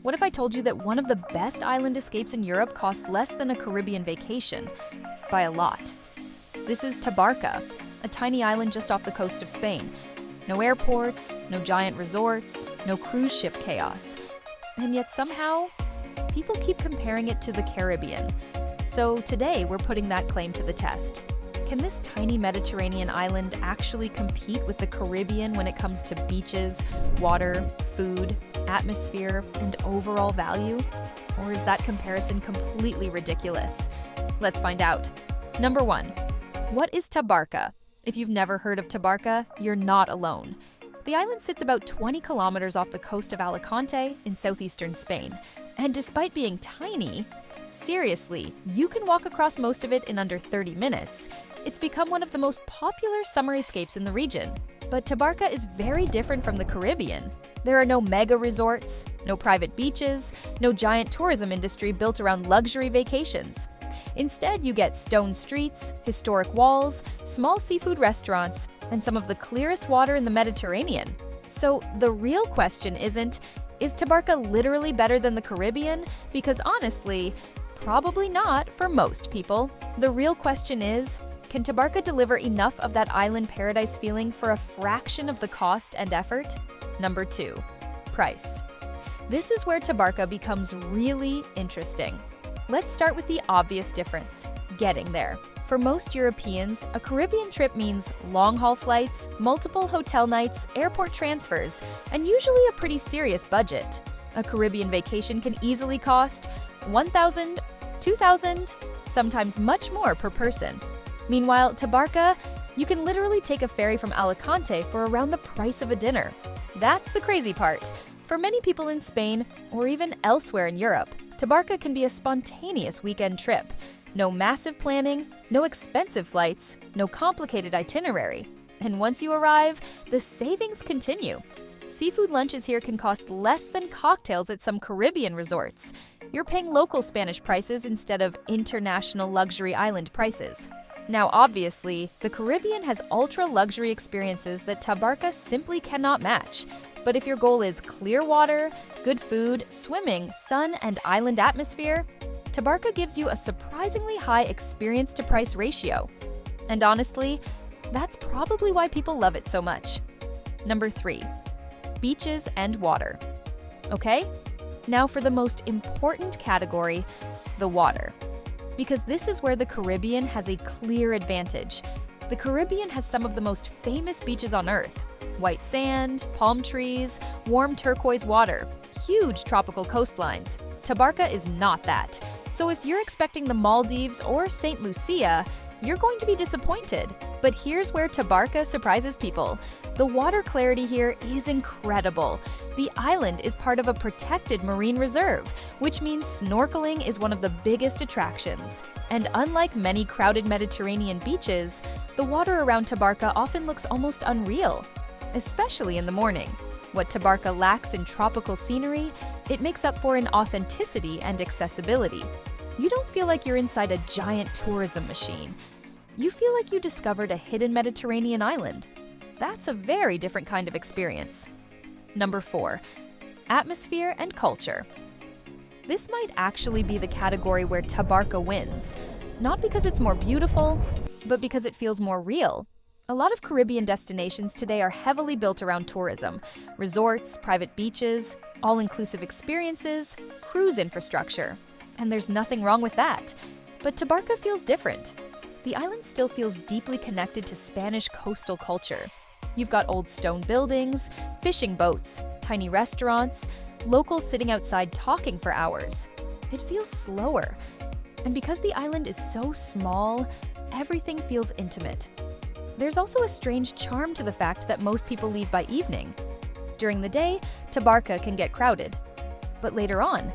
What if I told you that one of the best island escapes in Europe costs less than a Caribbean vacation? By a lot. This is Tabarca, a tiny island just off the coast of Spain. No airports, no giant resorts, no cruise ship chaos. And yet somehow, people keep comparing it to the Caribbean. So today, we're putting that claim to the test. Can this tiny Mediterranean island actually compete with the Caribbean when it comes to beaches, water, food, atmosphere, and overall value? Or is that comparison completely ridiculous? Let's find out. Number 1. What is Tabarca? If you've never heard of Tabarca, you're not alone. The island sits about 20 kilometers off the coast of Alicante in southeastern Spain. And despite being tiny, seriously, you can walk across most of it in under 30 minutes. It's become one of the most popular summer escapes in the region. But Tabarca is very different from the Caribbean. There are no mega resorts, no private beaches, no giant tourism industry built around luxury vacations. Instead, you get stone streets, historic walls, small seafood restaurants, and some of the clearest water in the Mediterranean. So the real question isn't, is Tabarca literally better than the Caribbean? Because honestly, probably not for most people. The real question is, can Tabarca deliver enough of that island paradise feeling for a fraction of the cost and effort? Number 2, price. This is where Tabarca becomes really interesting. Let's start with the obvious difference, getting there. For most Europeans, a Caribbean trip means long-haul flights, multiple hotel nights, airport transfers, and usually a pretty serious budget. A Caribbean vacation can easily cost $1,000, $2,000, sometimes much more per person. Meanwhile, Tabarca, you can literally take a ferry from Alicante for around the price of a dinner. That's the crazy part. For many people in Spain, or even elsewhere in Europe, Tabarca can be a spontaneous weekend trip. No massive planning, no expensive flights, no complicated itinerary. And once you arrive, the savings continue. Seafood lunches here can cost less than cocktails at some Caribbean resorts. You're paying local Spanish prices instead of international luxury island prices. Now, obviously, the Caribbean has ultra-luxury experiences that Tabarca simply cannot match. But if your goal is clear water, good food, swimming, sun, and island atmosphere, Tabarca gives you a surprisingly high experience-to-price ratio. And honestly, that's probably why people love it so much. Number 3, beaches and water. Okay? Now for the most important category, the water. Because this is where the Caribbean has a clear advantage. The Caribbean has some of the most famous beaches on Earth. White sand, palm trees, warm turquoise water, huge tropical coastlines. Tabarca is not that. So if you're expecting the Maldives or St. Lucia, you're going to be disappointed. But here's where Tabarca surprises people. The water clarity here is incredible. The island is part of a protected marine reserve, which means snorkeling is one of the biggest attractions. And unlike many crowded Mediterranean beaches, the water around Tabarca often looks almost unreal, especially in the morning. What Tabarca lacks in tropical scenery, it makes up for in authenticity and accessibility. You don't feel like you're inside a giant tourism machine. You feel like you discovered a hidden Mediterranean island. That's a very different kind of experience. Number 4, atmosphere and culture. This might actually be the category where Tabarca wins, not because it's more beautiful, but because it feels more real. A lot of Caribbean destinations today are heavily built around tourism, resorts, private beaches, all-inclusive experiences, cruise infrastructure. And there's nothing wrong with that. But Tabarca feels different. The island still feels deeply connected to Spanish coastal culture. You've got old stone buildings, fishing boats, tiny restaurants, locals sitting outside talking for hours. It feels slower. And because the island is so small, everything feels intimate. There's also a strange charm to the fact that most people leave by evening. During the day, Tabarca can get crowded. But later on,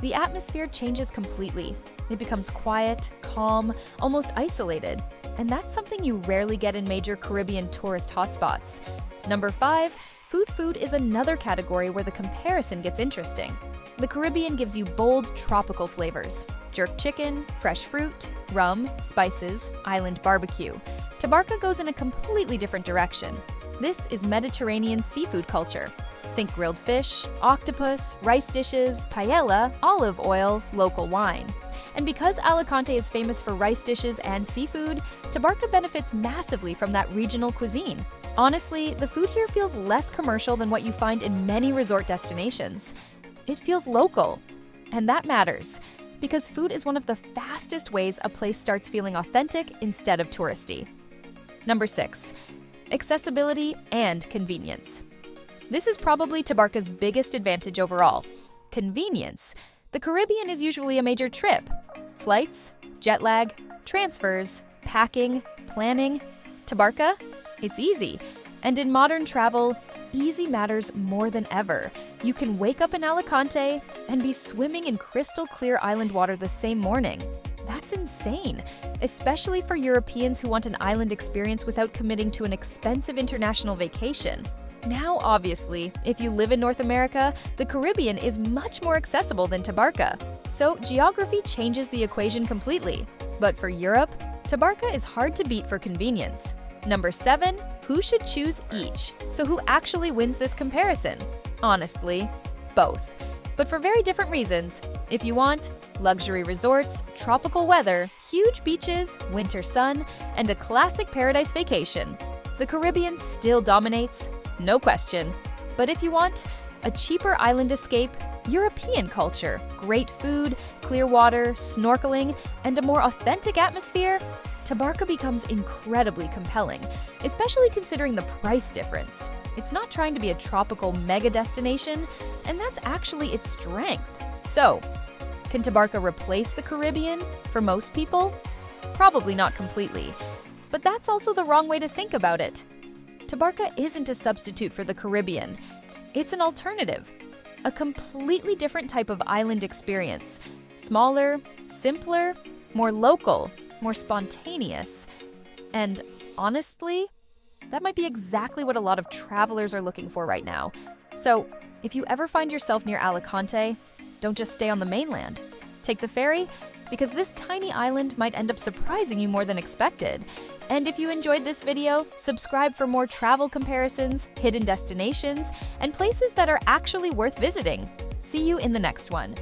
the atmosphere changes completely. It becomes quiet, calm, almost isolated. And that's something you rarely get in major Caribbean tourist hotspots. Number 5, food is another category where the comparison gets interesting. The Caribbean gives you bold tropical flavors: jerk chicken, fresh fruit, rum, spices, island barbecue. Tabarca goes in a completely different direction. This is Mediterranean seafood culture. Think grilled fish, octopus, rice dishes, paella, olive oil, local wine. And because Alicante is famous for rice dishes and seafood, Tabarca benefits massively from that regional cuisine. Honestly, the food here feels less commercial than what you find in many resort destinations. It feels local. And that matters, because food is one of the fastest ways a place starts feeling authentic instead of touristy. Number 6. Accessibility and convenience. This is probably Tabarca's biggest advantage overall. Convenience. The Caribbean is usually a major trip. Flights, jet lag, transfers, packing, planning. Tabarca? It's easy. And in modern travel, easy matters more than ever. You can wake up in Alicante and be swimming in crystal clear island water the same morning. That's insane, especially for Europeans who want an island experience without committing to an expensive international vacation. Now, obviously, if you live in North America, the Caribbean is much more accessible than Tabarca. So geography changes the equation completely. But for Europe, Tabarca is hard to beat for convenience. Number 7, who should choose each? So who actually wins this comparison? Honestly, both. But for very different reasons. If you want luxury resorts, tropical weather, huge beaches, winter sun, and a classic paradise vacation, the Caribbean still dominates, no question. But if you want a cheaper island escape, European culture, great food, clear water, snorkeling, and a more authentic atmosphere, Tabarca becomes incredibly compelling, especially considering the price difference. It's not trying to be a tropical mega destination, and that's actually its strength. So, can Tabarca replace the Caribbean for most people? Probably not completely. But that's also the wrong way to think about it. Tabarca isn't a substitute for the Caribbean. It's an alternative. A completely different type of island experience. Smaller, simpler, more local, more spontaneous. And honestly, that might be exactly what a lot of travelers are looking for right now. So, if you ever find yourself near Alicante, don't just stay on the mainland. Take the ferry, because this tiny island might end up surprising you more than expected. And if you enjoyed this video, subscribe for more travel comparisons, hidden destinations, and places that are actually worth visiting. See you in the next one.